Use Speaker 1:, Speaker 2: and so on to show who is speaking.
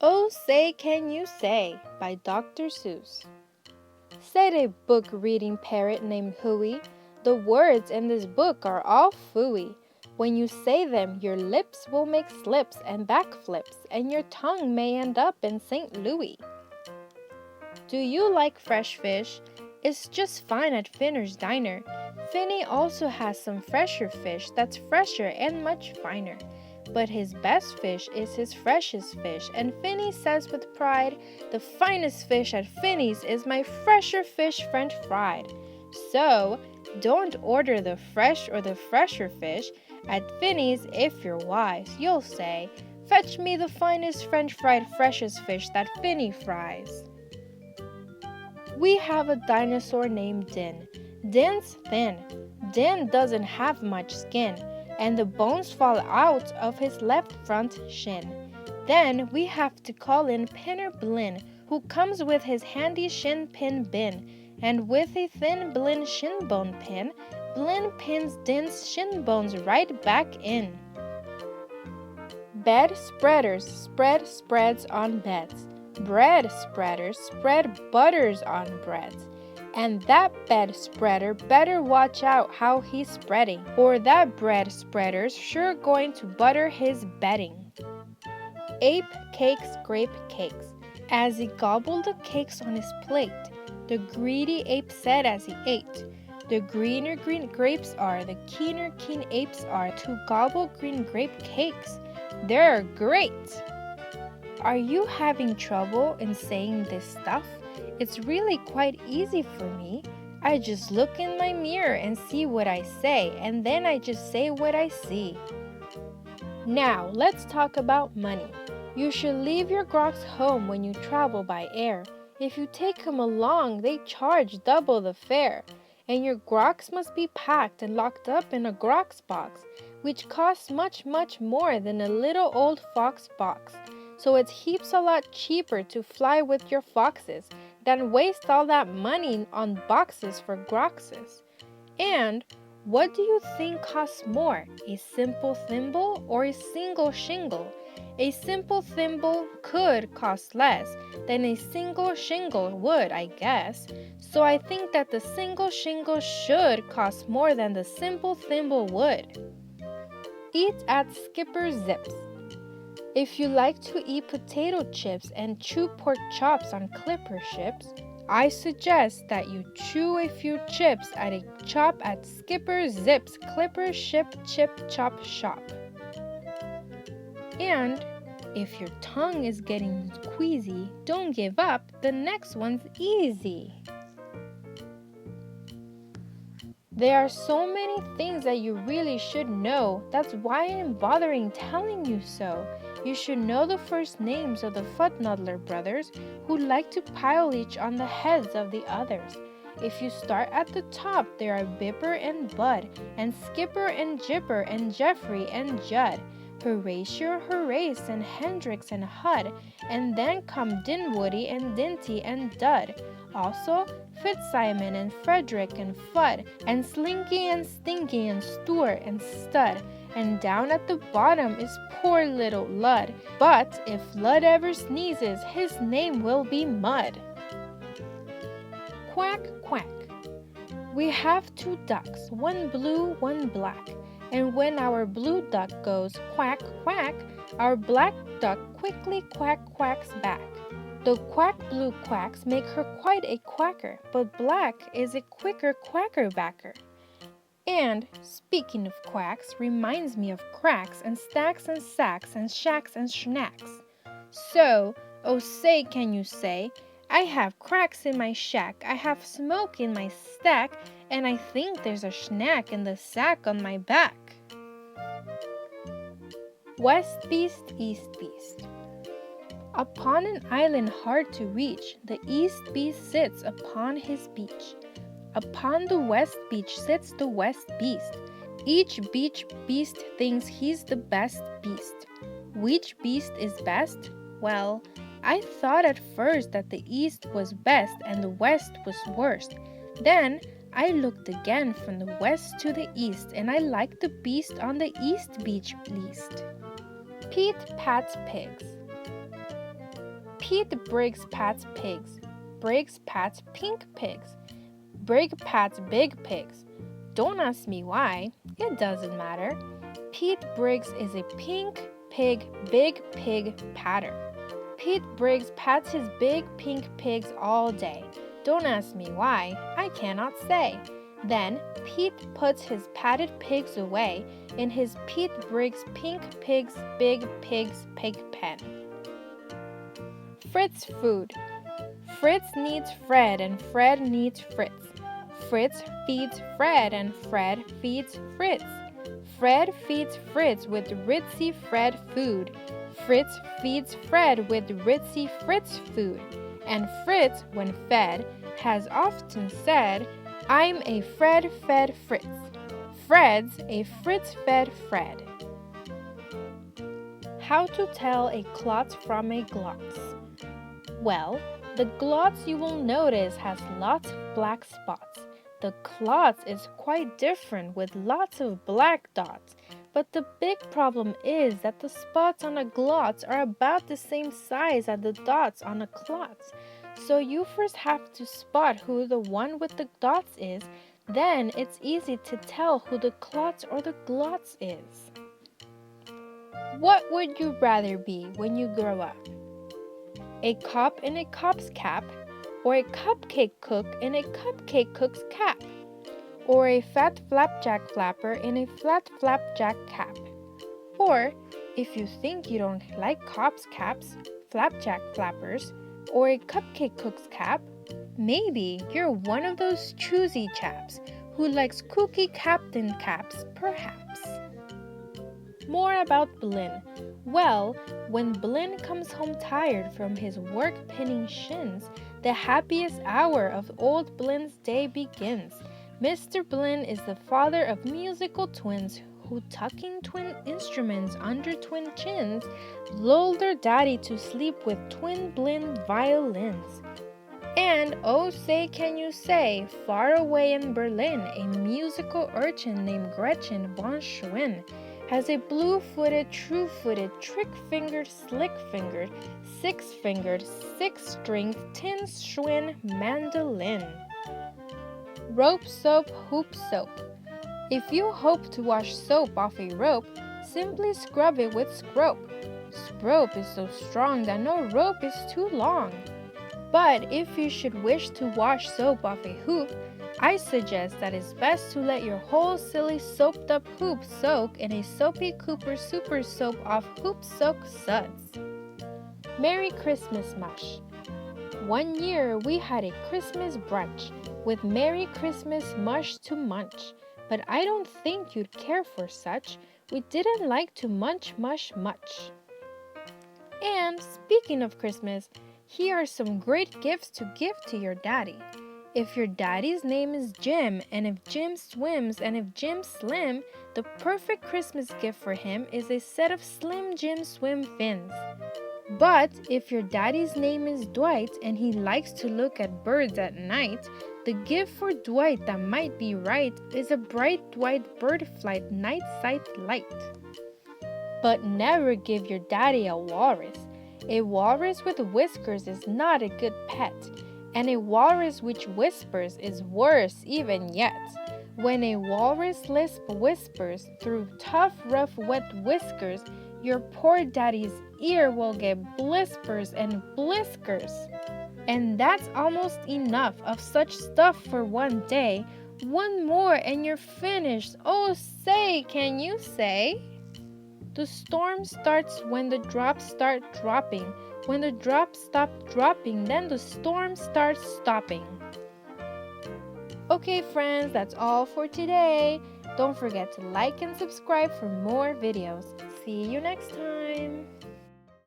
Speaker 1: Oh, Say Can You Say by Dr. Seuss. Said a book-reading parrot named Huey, "The words in this book are all phooey. When you say them, your lips will make slips and backflips, and your tongue may end up in St. Louis." Do you like fresh fish? It's just fine at Finner's Diner. Finny also has some fresher fish that's fresher and much finer. But his best fish is his freshest fish, and Finny says with pride, "The finest fish at Finny's is my fresher fish French fried." So, don't order the fresh or the fresher fish. At Finny's, if you're wise, you'll say, "Fetch me the finest French fried freshest fish that Finny fries." We have a dinosaur named Din. Din's thin. Din doesn't have much skin, and the bones fall out of his left front shin. Then we have to call in Pinner Blinn, who comes with his handy shin pin bin, and with a thin Blinn shin bone pin, Blinn pins Din's shin bones right back in. Bed spreaders spread spreads on beds. Bread spreaders spread butters on breads. And that bed spreader better watch out how he's spreading, or that bread spreader's sure going to butter his bedding. Ape cakes grape cakes. As he gobbled the cakes on his plate, the greedy ape said as he ate, "The greener green grapes are, the keener keen apes are to gobble green grape cakes. They're great!" Are you having trouble in saying this stuff? It's really quite easy for me. I just look in my mirror and see what I say, and then I just say what I see. Now, let's talk about money. You should leave your groks home when you travel by air. If you take them along, they charge double the fare. And your groks must be packed and locked up in a groks box, which costs much, much more than a little old fox box. So it's heaps a lot cheaper to fly with your foxes than waste all that money on boxes for groxes. And what do you think costs more, a simple thimble or a single shingle? A simple thimble could cost less than a single shingle would, I guess. So I think that the single shingle should cost more than the simple thimble would. Eat at Skipper Zip's. If you like to eat potato chips and chew pork chops on clipper ships, I suggest that you chew a few chips at a chop at Skipper Zip's Clipper Ship Chip Chop Shop. And if your tongue is getting queasy, don't give up, the next one's easy. There are so many things that you really should know. That's why I'm bothering telling you so. You should know the first names of the Footnoddler brothers, who like to pile each on the heads of the others. If you start at the top, there are Bipper and Bud, and Skipper and Jipper, and Jeffrey and Judd, Horatio, Horace, and Hendrix and Hud, and then come Dinwoody and Dinty and Dud. Also, Fitzsimon and Frederick and Fudd, and Slinky and Stinky and Stuart and Stud, and down at the bottom is poor little Lud. But if Lud ever sneezes, his name will be Mud. Quack, quack. We have two ducks, one blue, one black. And when our blue duck goes quack, quack, our black duck quickly quack, quacks back. The quack blue quacks make her quite a quacker, but black is a quicker quackerbacker. And, speaking of quacks, reminds me of cracks and stacks and sacks and shacks and schnacks. So, oh say can you say, I have cracks in my shack, I have smoke in my stack, and I think there's a schnack in the sack on my back. West Beast, East Beast. Upon an island hard to reach, the East Beast sits upon his beach. Upon the West Beach sits the West Beast. Each beach beast thinks he's the best beast. Which beast is best? Well, I thought at first that the East was best and the West was worst. Then I looked again from the West to the East, and I liked the beast on the East Beach least. Pete Pat's Pigs. Pete breaks Pat's pigs. Breaks Pat's pink pigs. Break Pat's big pigs. Don't ask me why. It doesn't matter. Pete Briggs is a pink pig, big pig patter. Pete Briggs pats his big pink pigs all day. Don't ask me why. I cannot say. Then Pete puts his patted pigs away in his Pete Briggs pink pigs, big pigs pig pen. Fritz food. Fritz needs Fred and Fred needs Fritz. Fritz feeds Fred and Fred feeds Fritz. Fred feeds Fritz with ritzy Fred food. Fritz feeds Fred with ritzy Fritz food. And Fritz, when fed, has often said, I'm a Fred fed Fritz. Fred's a Fritz fed Fred. How to tell a klotz from a glotz? Well, the glotz you will notice has lots of black spots. The klotz is quite different with lots of black dots, but the big problem is that the spots on a glotz are about the same size as the dots on a klotz. So you first have to spot who the one with the dots is, then it's easy to tell who the klotz or the glotz is. What would you rather be when you grow up? A cop in a cop's cap, or a cupcake cook in a cupcake cook's cap, or a fat flapjack flapper in a flat flapjack cap. Or, if you think you don't like cops' caps, flapjack flappers, or a cupcake cook's cap, maybe you're one of those choosy chaps who likes kooky captain caps, perhaps. More about Blinn. Well, when Blinn comes home tired from his work pinning shins, the happiest hour of old Blinn's day begins. Mr. Blinn is the father of musical twins who, tucking twin instruments under twin chins, lull their daddy to sleep with twin Blinn violins. And oh say can you say, far away in Berlin, a musical urchin named Gretchen von Schwinn has a blue-footed, true-footed, trick-fingered, slick-fingered, six-fingered, six-stringed tin Schwinn mandolin. Rope soap, hoop soap. If you hope to wash soap off a rope, simply scrub it with scrope. Scrope is so strong that no rope is too long. But if you should wish to wash soap off a hoop, I suggest that it's best to let your whole silly soaped up hoop soak in a soapy Cooper super soap off hoop soak suds. Merry Christmas mush. One year we had a Christmas brunch with Merry Christmas mush to munch, but I don't think you'd care for such. We didn't like to munch mush much. And speaking of Christmas, here are some great gifts to give to your daddy. If your daddy's name is Jim, and if Jim swims, and if Jim's slim, the perfect Christmas gift for him is a set of Slim Jim swim fins. But if your daddy's name is Dwight, and he likes to look at birds at night, the gift for Dwight that might be right is a bright Dwight bird flight night sight light. But never give your daddy a walrus. A walrus with whiskers is not a good pet. And a walrus which whispers is worse even yet. When a walrus lisp whispers through tough, rough, wet whiskers, your poor daddy's ear will get blisters and bliskers. And that's almost enough of such stuff for one day. One more and you're finished. Oh, say, can you say? The storm starts when the drops start dropping. When the drops stop dropping, then the storm starts stopping. Okay, friends, that's all for today. Don't forget to like and subscribe for more videos. See you next time.